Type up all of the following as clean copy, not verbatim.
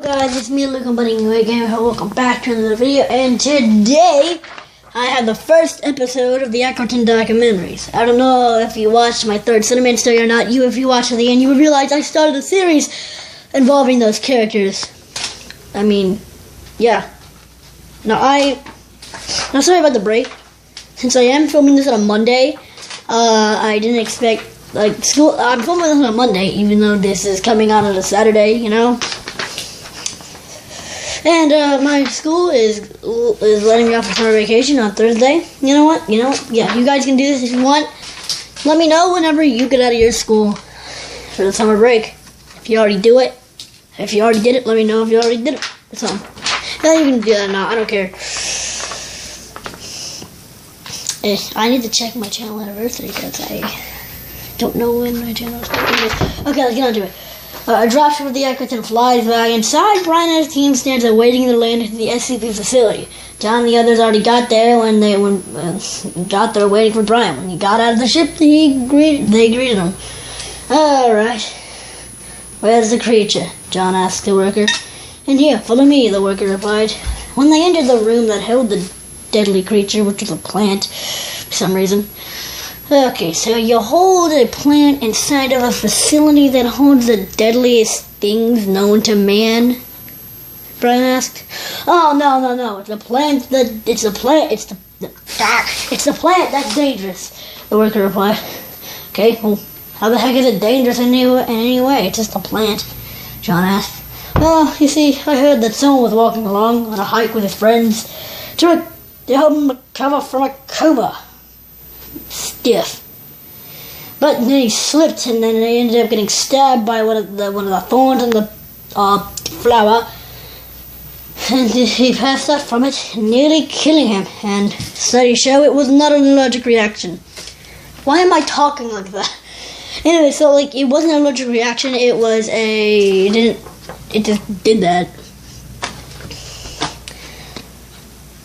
Guys, it's me, Luke. I'm putting you again. Welcome back to another video. And today, I have the first episode of the Ackerton documentaries. I don't know if you watched my third Cinnamon story or not. If you watched to the end, you would realize I started a series involving those characters. I mean, yeah. Now sorry about the break. Since I am filming this on a Monday, I didn't expect school. I'm filming this on a Monday, even though this is coming out on a Saturday. You know. And my school is letting me off for summer vacation on Thursday. You know what? Yeah, you guys can do this if you want. Let me know whenever you get out of your school for the summer break. If you already do it. If you already did it, let me know if you already did it. That's all. Yeah, you can do that now. I don't care. I need to check my channel anniversary because I don't know when my channel is. Okay, let's get on to it. A dropship of the Ackerton flies by. Inside, Brian and his team stands awaiting their landing to the SCP facility. John and the others already got there got there waiting for Brian. When he got out of the ship, they greeted him. All right. Where's the creature? John asked the worker. In here, follow me, the worker replied. When they entered the room that held the deadly creature, which was a plant, for some reason. Okay, so you hold a plant inside of a facility that holds the deadliest things known to man? Brian asked. Oh, no. It's a plant it's the plant that's dangerous, the worker replied. Okay, well, how the heck is it dangerous in any way? It's just a plant, John asked. Well, you see, I heard that someone was walking along on a hike with his friends to help him recover from a coma. Stiff. But then he slipped, and then they ended up getting stabbed by one of the thorns in the flower, and he passed out from it, nearly killing him. And studies show it was not an allergic reaction. Why am I talking like that? Anyway, so it wasn't an allergic reaction. It was it just did that.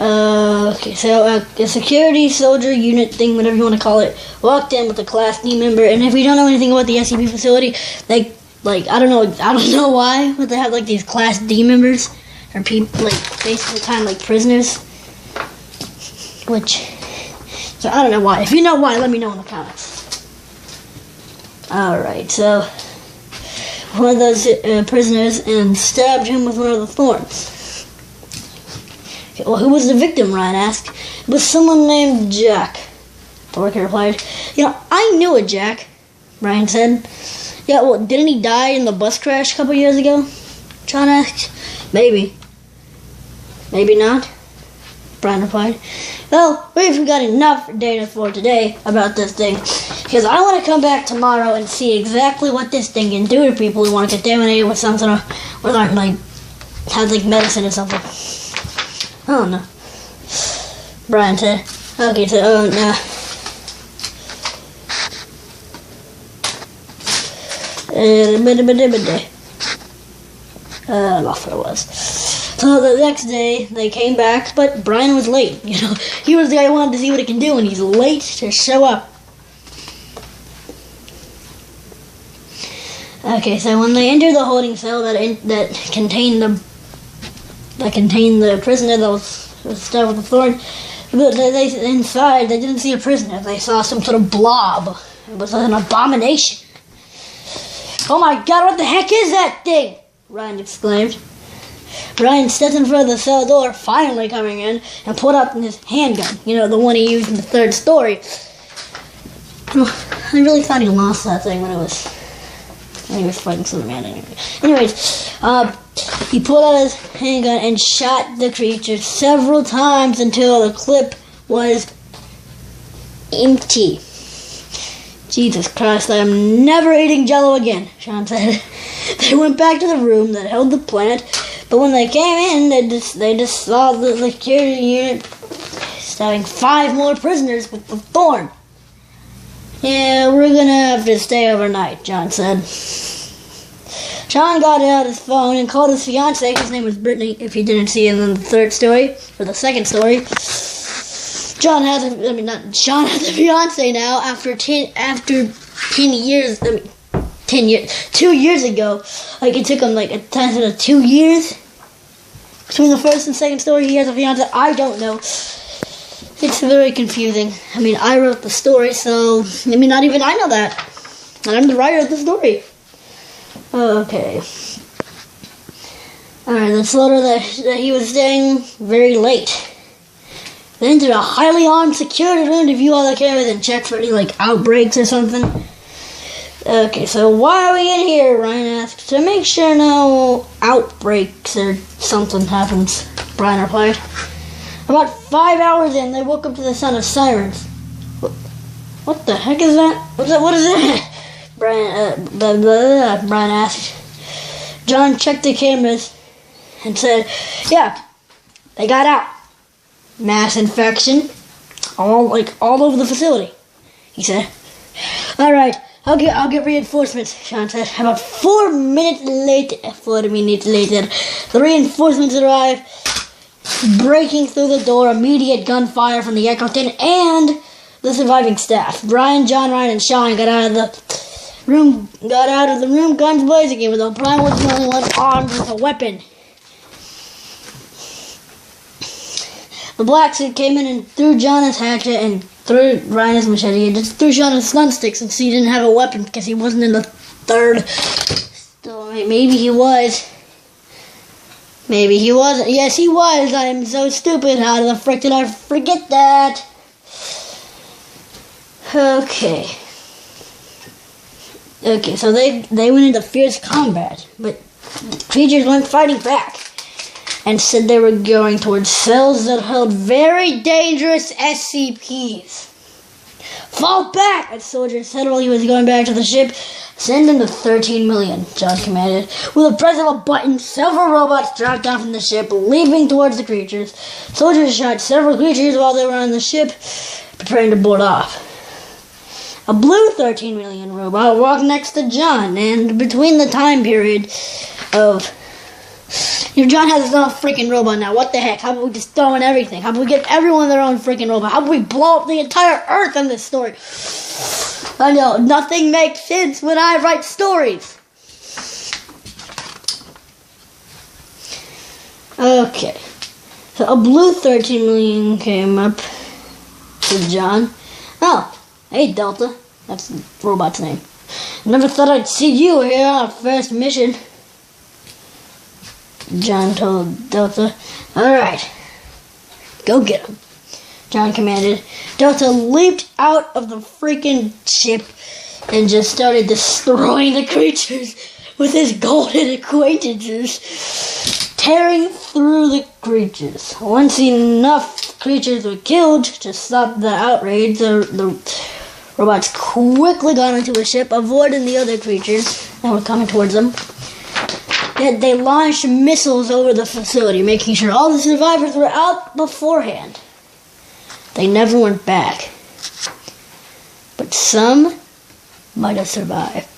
Okay, so a security soldier unit thing, whatever you want to call it, walked in with a Class D member. And if you don't know anything about the SCP facility, I don't know why, but they have these Class D members, or people basically kind of prisoners. So I don't know why. If you know why, let me know in the comments. All right, so one of those prisoners and stabbed him with one of the thorns. Well, who was the victim, Ryan asked. It was someone named Jack, the worker replied. I knew a Jack, Ryan said. Yeah, well, didn't he die in the bus crash a couple years ago? John asked. Maybe. Maybe not, Brian replied. Well, we've got enough data for today about this thing, because I want to come back tomorrow and see exactly what this thing can do to people who want to contaminate it with some sort of, has medicine or something. I don't know, Brian said. Okay, so, no. I lost what it was. So the next day, they came back, but Brian was late. He was the guy who wanted to see what it can do, and he's late to show up. Okay, so when they entered the holding cell that contained the prisoner that was stabbed with a thorn, inside they didn't see a prisoner. They saw some sort of blob. It was an abomination. Oh my God, what the heck is that thing? Ryan exclaimed. Ryan stepped in front of the cell door, finally coming in, and pulled out his handgun. The one he used in the third story. I really thought he lost that thing when he was fighting Superman. Anyways, he pulled out his handgun and shot the creature several times until the clip was empty. Jesus Christ, I am never eating Jell-O again, Sean said. They went back to the room that held the plant, but when they came in, they just saw the security unit stabbing 5 more prisoners with the thorn. Yeah, we're gonna have to stay overnight, John said. John got out his phone and called his fiancée. His name was Brittany, if you didn't see it in the third story, or the second story. John has a fiancée now after 10 years, 2 years ago. Like, it took him, like, a time of 2 years between the first and second story. He has a fiance. I don't know. It's very confusing. I mean, I wrote the story, so, I mean, not even I know that. And I'm the writer of the story. Okay. Alright, the slaughter that he was staying very late. They entered a highly armed security room to view all the cameras and check for any, like, outbreaks or something. Okay, so why are we in here, Ryan asked. To make sure no outbreaks or something happens, Brian replied. About 5 hours in, they woke up to the sound of sirens. What the heck is that? What is that? Brian asked. John checked the cameras and said, yeah, they got out. Mass infection all over the facility, he said. All right, I'll get reinforcements, Sean said. About 4 minutes later, the reinforcements arrived, breaking through the door. Immediate gunfire from the Echo Tin and the surviving staff. Brian, John, Ryan, and Sean got out of the room, guns blazing, even though Brian was the only one armed with a weapon. The black suit came in and threw John his hatchet and threw Ryan his machete and just threw Sean his stun stick since he didn't have a weapon because he wasn't in the third story. Maybe he was. Maybe he wasn't. Yes, he was. I'm so stupid. How the frick did I forget that? Okay, so they went into fierce combat, but the creatures weren't fighting back and said they were going towards cells that held very dangerous SCPs. Fall back, a soldier said while he was going back to the ship. Send them to 13 million, John commanded. With a press of a button, several robots dropped down from the ship, leaping towards the creatures. Soldiers shot several creatures while they were on the ship, preparing to board off. A blue 13 million robot walked next to John, and between the time period of... John has his own freaking robot now. What the heck? How about we just throw in everything? How about we get everyone their own freaking robot? How about we blow up the entire Earth in this story? I know, nothing makes sense when I write stories. Okay. So a blue 13 million came up to John. Oh, hey Delta. That's the robot's name. Never thought I'd see you here on our first mission, John told Delta. Alright, go get him, John commanded. Delta leaped out of the freaking ship and just started destroying the creatures with his golden acquaintances, tearing through the creatures. Once enough creatures were killed to stop the outrage, the robots quickly got into a ship, avoiding the other creatures that were coming towards them. Yet they launched missiles over the facility, making sure all the survivors were out beforehand. They never went back. But some might have survived.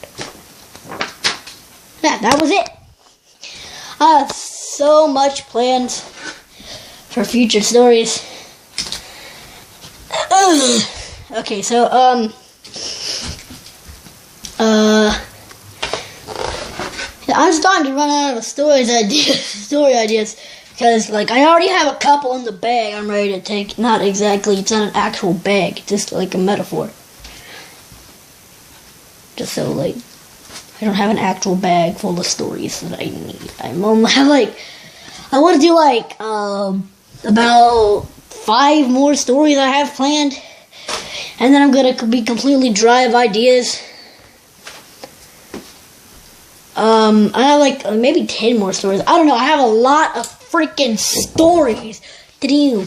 Yeah, that was it. I have so much plans for future stories. Okay, so, I'm starting to run out of story ideas, because, like, I already have a couple in the bag I'm ready to take. Not exactly, it's not an actual bag, it's just like a metaphor. Just so, like, I don't have an actual bag full of stories that I need. I'm only have, like, I want to do, like, about 5 more stories I have planned, and then I'm going to be completely dry of ideas. I have like maybe 10 more stories. I don't know. I have a lot of freaking stories to do.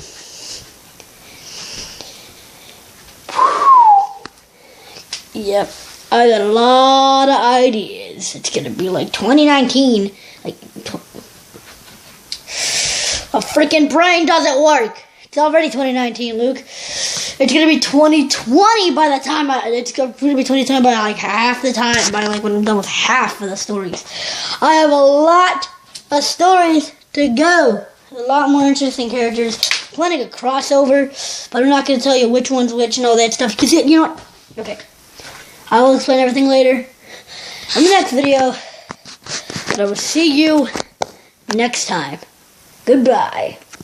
Yep. I got a lot of ideas. It's gonna be like 2019. Like, a freaking brain doesn't work. It's already 2019, Luke. It's gonna be 2020 by the time it's gonna be 2020 by like half the time, by like when I'm done with half of the stories. I have a lot of stories to go. A lot more interesting characters. Plenty of crossover, but I'm not gonna tell you which one's which and all that stuff. Cause you know what? Okay. I will explain everything later. in the next video. And I will see you next time. Goodbye.